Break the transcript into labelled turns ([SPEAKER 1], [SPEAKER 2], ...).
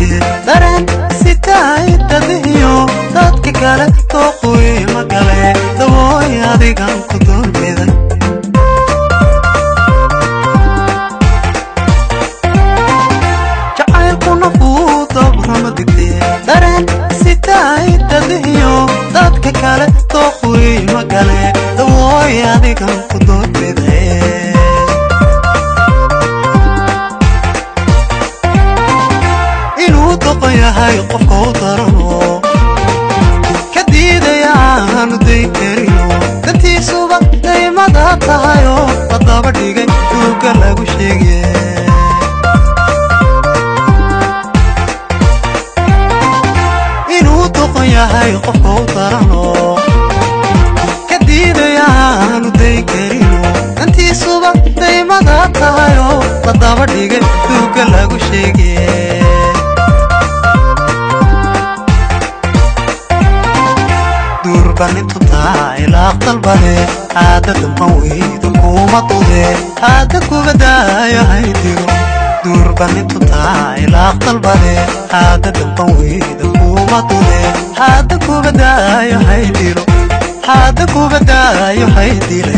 [SPEAKER 1] digtee dareen sitaay tadiyo dadka kale tooqoy magale dawooy adigan ku doorbiday jacaylkuna kuu dabhama digtee dareen sitaay tadiyo dadka kale tooqoy magale dawooy adigan ku doorbiday yahay qofka u darano kadiidaya aanu dayn kariyo dantiisuba daymada tahayo haddaba dhigay duuga lagu sheegaye inuu doqon yahay qofka u darano kadiidaya aanu dayn kariyo dantiisuba daymada tahayo haddaba dhigay duuga lagu sheegaye بنت طايل أقل بله عادة مويد كومة طوله عادة كوبداية هيديرو دور بنت طايل أقل بله عادة مويد كومة طوله عادة كوبداية هيديرو عادة كوبداية هيديرو